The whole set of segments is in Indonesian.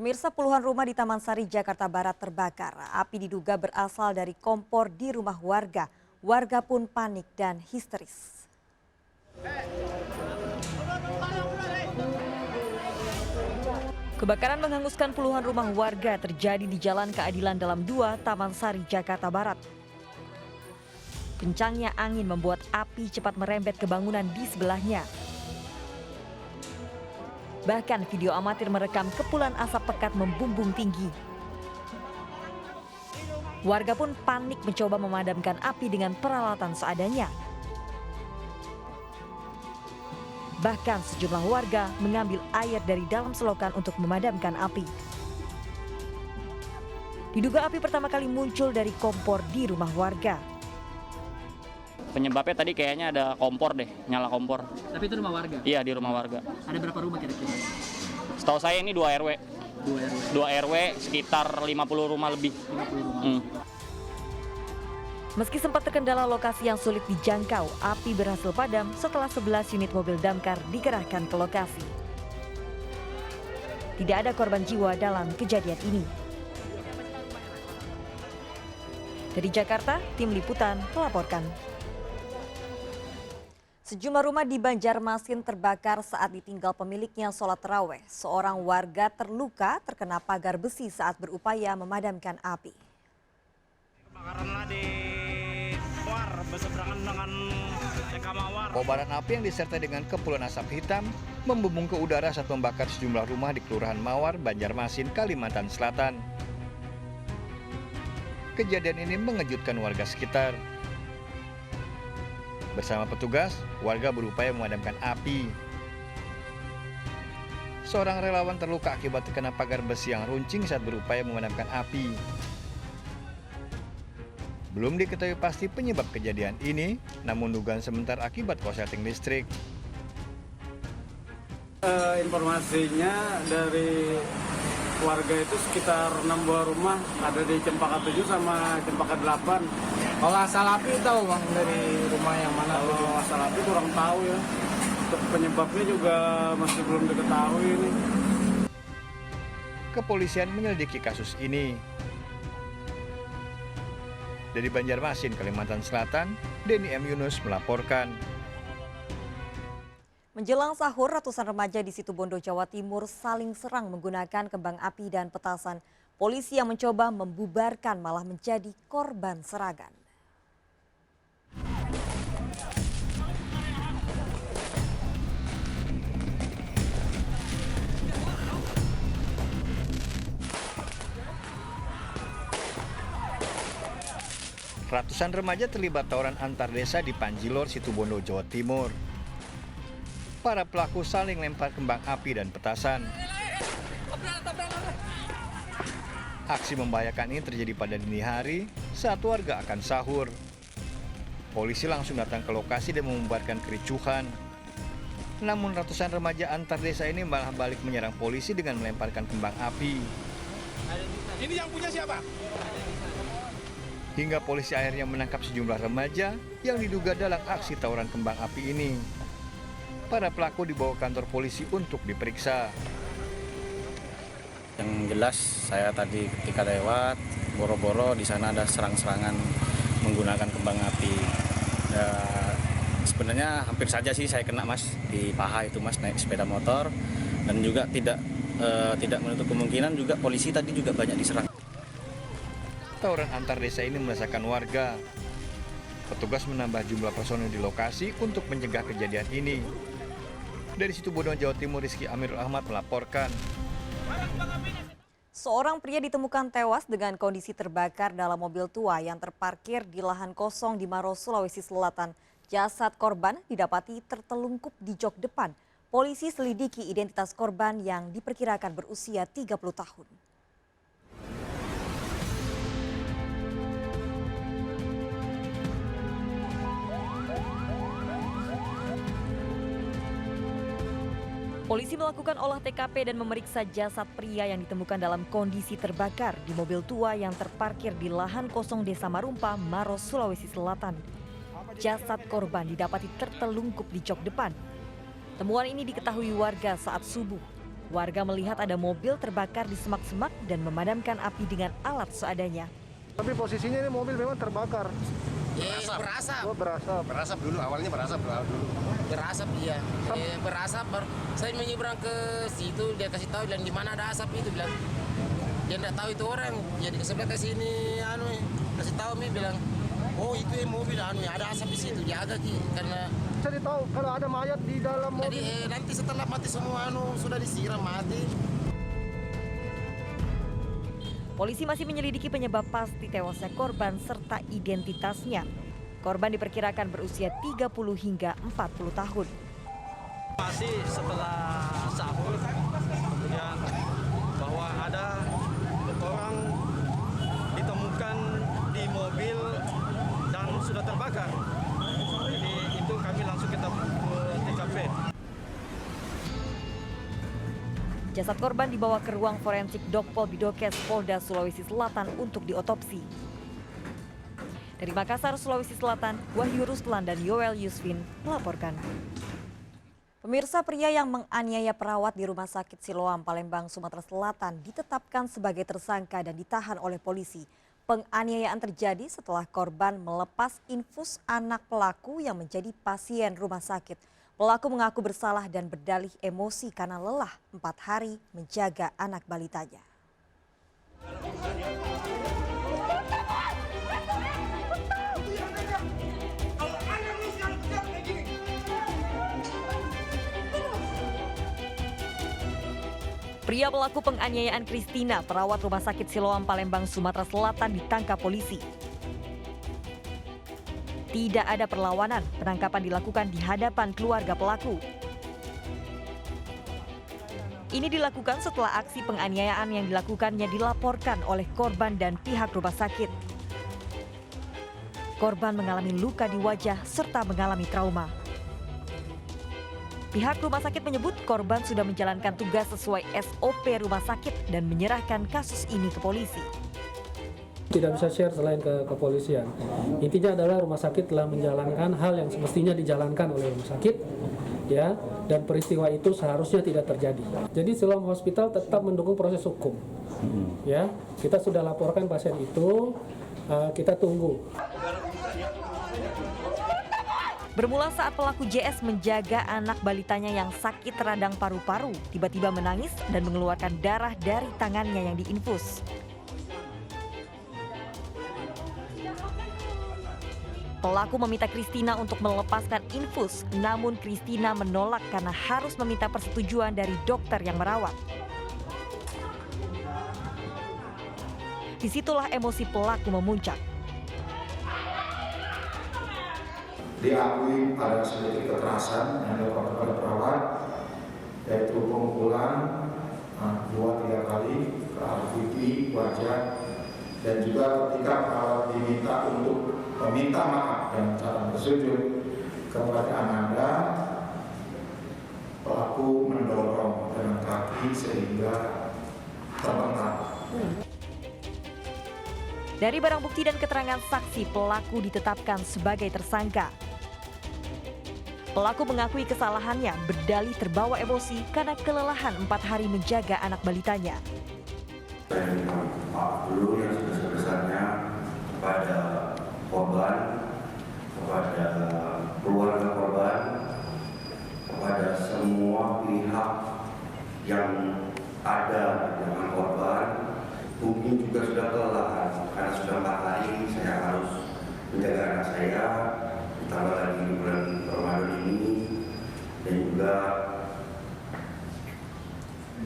Pemirsa, puluhan rumah di Taman Sari, Jakarta Barat terbakar. Api diduga berasal dari kompor di rumah warga. Warga pun panik dan histeris. Kebakaran menghanguskan puluhan rumah warga terjadi di Jalan Keadilan Dalam 2, Taman Sari, Jakarta Barat. Kencangnya angin membuat api cepat merembet ke bangunan di sebelahnya. Bahkan video amatir merekam kepulan asap pekat membumbung tinggi. Warga pun panik mencoba memadamkan api dengan peralatan seadanya. Bahkan sejumlah warga mengambil air dari dalam selokan untuk memadamkan api. Diduga api pertama kali muncul dari kompor di rumah warga. Penyebabnya tadi kayaknya ada kompor deh, nyala kompor. Tapi itu rumah warga? Iya, di rumah warga. Ada berapa rumah kira-kira? Setahu saya ini 2 RW. 2 RW? 2 RW sekitar 50 rumah lebih. 50 rumah. Meski sempat terkendala lokasi yang sulit dijangkau, api berhasil padam setelah 11 unit mobil damkar dikerahkan ke lokasi. Tidak ada korban jiwa dalam kejadian ini. Dari Jakarta, tim liputan melaporkan. Sejumlah rumah di Banjarmasin terbakar saat ditinggal pemiliknya sholat tarawih. Seorang warga terluka terkena pagar besi saat berupaya memadamkan api. Kebakaranlah di Mawar berseberangan dengan TK Mawar. Kobaran api yang disertai dengan kepulan asap hitam membumbung ke udara saat membakar sejumlah rumah di Kelurahan Mawar, Banjarmasin, Kalimantan Selatan. Kejadian ini mengejutkan warga sekitar. Bersama petugas, warga berupaya memadamkan api. Seorang relawan terluka akibat terkena pagar besi yang runcing saat berupaya memadamkan api. Belum diketahui pasti penyebab kejadian ini, namun dugaan sementara akibat korsleting listrik. Informasinya dari warga itu sekitar 6 buah rumah, ada di Cempaka 7 sama Cempaka 8. Kalau asal api tahu bang dari rumah yang mana? Kalau asal api kurang tahu ya. Penyebabnya juga masih belum diketahui ini. Kepolisian menyelidiki kasus ini. Dari Banjarmasin, Kalimantan Selatan, Denny M. Yunus melaporkan. Menjelang sahur, ratusan remaja di Situbondo, Jawa Timur saling serang menggunakan kembang api dan petasan. Polisi yang mencoba membubarkan malah menjadi korban serangan. Ratusan remaja terlibat tawuran antar desa di Panjilor, Situbondo, Jawa Timur. Para pelaku saling lempar kembang api dan petasan. Aksi membahayakan ini terjadi pada dini hari saat warga akan sahur. Polisi langsung datang ke lokasi dan membubarkan kericuhan. Namun ratusan remaja antar desa ini malah balik menyerang polisi dengan melemparkan kembang api. Ini yang punya siapa? Hingga polisi akhirnya menangkap sejumlah remaja yang diduga dalam aksi tawuran kembang api ini. Para pelaku dibawa ke kantor polisi untuk diperiksa. Yang jelas saya tadi ketika lewat boro-boro di sana ada serang-serangan menggunakan kembang api. Ya, sebenarnya hampir saja sih saya kena mas di paha itu mas naik sepeda motor, dan juga tidak menutup kemungkinan juga polisi tadi juga banyak diserang. Tawuran antar desa ini meresahkan warga. Petugas menambah jumlah personil di lokasi untuk mencegah kejadian ini. Dari Situbondo, Jawa Timur, Rizky Amirul Ahmad melaporkan. Seorang pria ditemukan tewas dengan kondisi terbakar dalam mobil tua yang terparkir di lahan kosong di Maros, Sulawesi Selatan. Jasad korban didapati tertelungkup di jok depan. Polisi selidiki identitas korban yang diperkirakan berusia 30 tahun. Polisi melakukan olah TKP dan memeriksa jasad pria yang ditemukan dalam kondisi terbakar di mobil tua yang terparkir di lahan kosong Desa Marumpa, Maros, Sulawesi Selatan. Jasad korban didapati tertelungkup di jok depan. Temuan ini diketahui warga saat subuh. Warga melihat ada mobil terbakar di semak-semak dan memadamkan api dengan alat seadanya. Tapi posisinya ini mobil memang terbakar. Berasap. Oh, berasap. Berasap dulu, awalnya berasap dulu. Berasap iya. Berasap saya menyeberang ke situ, dia kasih tahu bilang di mana ada asap itu, bilang. Dia enggak tahu itu orang. Jadi ke sebelah ke sini kasih tahu bilang, "Oh, itu mobil ada asap di situ." Jaga karena Jadi tahu kalau ada mayat di dalam mobil. jadi nanti setelah mati semua sudah disiram mati. Polisi masih menyelidiki penyebab pasti tewasnya korban serta identitasnya. Korban diperkirakan berusia 30 hingga 40 tahun. Masih setelah sahur, kemudian bahwa ada orang ditemukan di mobil dan sudah terbakar. Jadi itu kami langsung kita ke TKP. Jasad korban dibawa ke ruang forensik Dokpol Bidokes Polda Sulawesi Selatan untuk diotopsi. Dari Makassar, Sulawesi Selatan, Wahyu Ruslan dan Yoel Yusfin melaporkan. Pemirsa, pria yang menganiaya perawat di Rumah Sakit Siloam, Palembang, Sumatera Selatan ditetapkan sebagai tersangka dan ditahan oleh polisi. Penganiayaan terjadi setelah korban melepas infus anak pelaku yang menjadi pasien rumah sakit. Pelaku mengaku bersalah dan berdalih emosi karena lelah 4 hari menjaga anak balitanya. Pria pelaku penganiayaan Kristina, perawat Rumah Sakit Siloam, Palembang, Sumatera Selatan ditangkap polisi. Tidak ada perlawanan, penangkapan dilakukan di hadapan keluarga pelaku. Ini dilakukan setelah aksi penganiayaan yang dilakukannya dilaporkan oleh korban dan pihak rumah sakit. Korban mengalami luka di wajah serta mengalami trauma. Pihak rumah sakit menyebut korban sudah menjalankan tugas sesuai SOP rumah sakit dan menyerahkan kasus ini ke polisi. Tidak bisa share selain ke kepolisian. Intinya adalah rumah sakit telah menjalankan hal yang semestinya dijalankan oleh rumah sakit, ya, dan peristiwa itu seharusnya tidak terjadi. Jadi Siloam Hospital tetap mendukung proses hukum. Ya, kita sudah laporkan pasien itu, kita tunggu. Bermula saat pelaku JS menjaga anak balitanya yang sakit radang paru-paru, tiba-tiba menangis dan mengeluarkan darah dari tangannya yang diinfus. Pelaku meminta Kristina untuk melepaskan infus, namun Kristina menolak karena harus meminta persetujuan dari dokter yang merawat. Disitulah emosi pelaku memuncak. Diakui pada sedikit kekerasan yang dilakukan kepada perawat, yaitu pemukulan 2-3 kali ke arah pipi, wajah, dan juga ketika perawat diminta untuk meminta maaf dan cara bersujud kepada Ananda, pelaku mendorong dengan kaki sehingga terbengkak. Dari barang bukti dan keterangan saksi, pelaku ditetapkan sebagai tersangka. Pelaku mengakui kesalahannya, berdalih terbawa emosi karena kelelahan 4 hari menjaga anak balitanya. Saya minta maaf dulu yang sebesar-besarnya kepada korban, kepada keluarga korban, kepada semua pihak yang ada dengan korban. Mungkin juga sudah kelelahan karena sudah 4 hari saya harus menjaga anak saya, ditambah lagi di bulan Ramadan ini, dan juga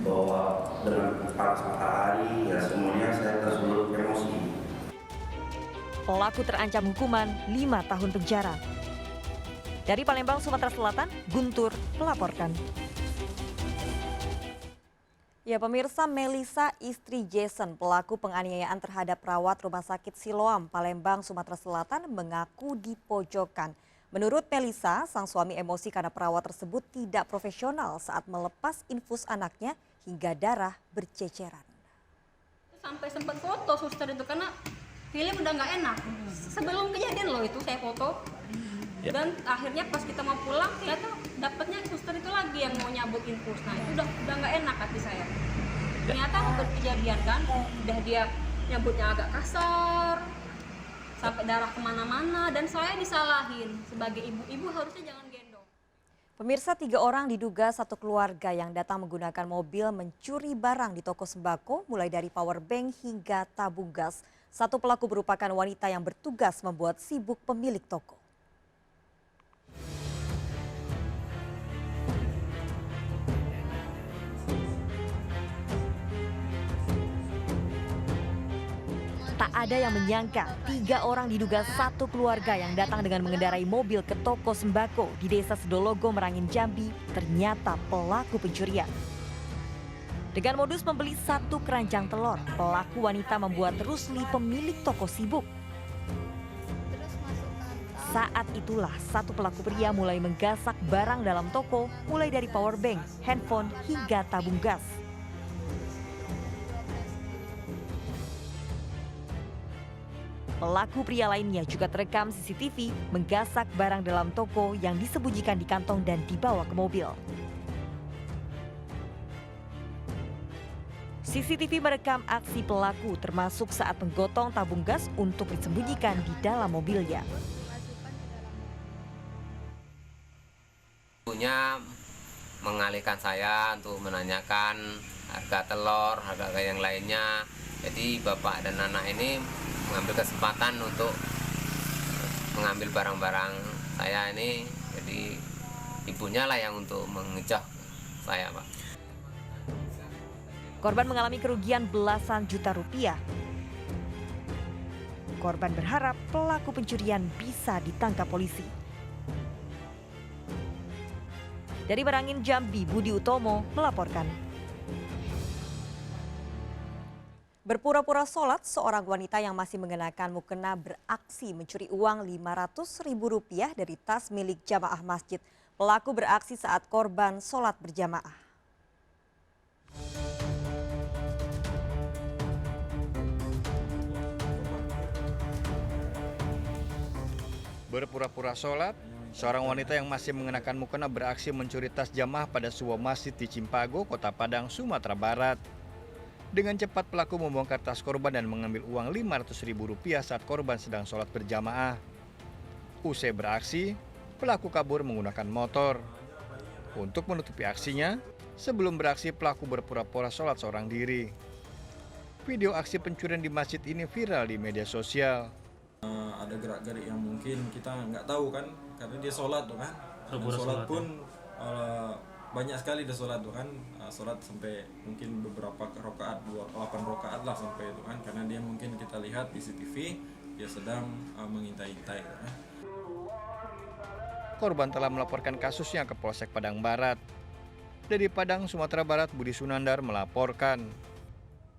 bahwa dengan panas matahari ya semuanya saya tersulut emosi. Pelaku terancam hukuman 5 tahun penjara. Dari Palembang, Sumatera Selatan, Guntur melaporkan. Ya, pemirsa, Melisa, istri Jason, pelaku penganiayaan terhadap perawat Rumah Sakit Siloam, Palembang, Sumatera Selatan, mengaku dipojokkan. Menurut Melisa, sang suami emosi karena perawat tersebut tidak profesional saat melepas infus anaknya hingga darah berceceran. Sampai sempat foto suster itu karena film udah nggak enak. Sebelum kejadian loh itu saya foto. Dan akhirnya pas kita mau pulang ternyata dapatnya suster itu lagi yang mau nyabut infus. Nah itu udah nggak enak hati saya. Ternyata bukan kejadian kan, udah dia nyabutnya agak kasar, sampai darah kemana-mana, dan saya disalahin. Sebagai ibu-ibu harusnya jangan gendong. Pemirsa, 3 orang diduga satu keluarga yang datang menggunakan mobil mencuri barang di toko sembako mulai dari power bank hingga tabung gas. Satu pelaku merupakan wanita yang bertugas membuat sibuk pemilik toko. Tak ada yang menyangka 3 orang diduga satu keluarga yang datang dengan mengendarai mobil ke toko sembako di Desa Sedologo, Merangin, Jambi ternyata pelaku pencurian. Dengan modus membeli 1 keranjang telur, pelaku wanita membuat Rusli pemilik toko sibuk. Saat itulah satu pelaku pria mulai menggasak barang dalam toko, mulai dari power bank, handphone, hingga tabung gas. Pelaku pria lainnya juga terekam CCTV menggasak barang dalam toko yang disembunyikan di kantong dan dibawa ke mobil. CCTV merekam aksi pelaku termasuk saat menggotong tabung gas untuk disembunyikan di dalam mobilnya. Ibunya mengalihkan saya untuk menanyakan harga telur, harga yang lainnya. Jadi bapak dan anak ini mengambil kesempatan untuk mengambil barang-barang saya ini. Jadi ibunya lah yang untuk mengecoh saya, Pak. Korban mengalami kerugian belasan juta rupiah. Korban berharap pelaku pencurian bisa ditangkap polisi. Dari Merangin, Jambi, Budi Utomo melaporkan. Berpura-pura sholat, seorang wanita yang masih mengenakan mukena beraksi mencuri uang Rp500.000 dari tas milik jamaah masjid. Pelaku beraksi saat korban sholat berjamaah. Berpura-pura sholat, seorang wanita yang masih mengenakan mukena beraksi mencuri tas jamaah pada sebuah masjid di Cimpago, Kota Padang, Sumatera Barat. Dengan cepat pelaku membongkar tas korban dan mengambil uang Rp500.000 saat korban sedang sholat berjamaah. Usai beraksi, pelaku kabur menggunakan motor. Untuk menutupi aksinya, sebelum beraksi pelaku berpura-pura sholat seorang diri. Video aksi pencurian di masjid ini viral di media sosial. Ada gerak-gerik yang mungkin kita nggak tahu kan, karena dia sholat tuh kan. Sholat pun banyak sekali dia sholat tuh kan, sholat sampai mungkin beberapa rakaat, 8 rakaat lah sampai itu kan, karena dia mungkin kita lihat di CCTV dia sedang mengintai-intai kan. Korban telah melaporkan kasusnya ke Polsek Padang Barat. Dari Padang, Sumatera Barat, Budi Sunandar melaporkan.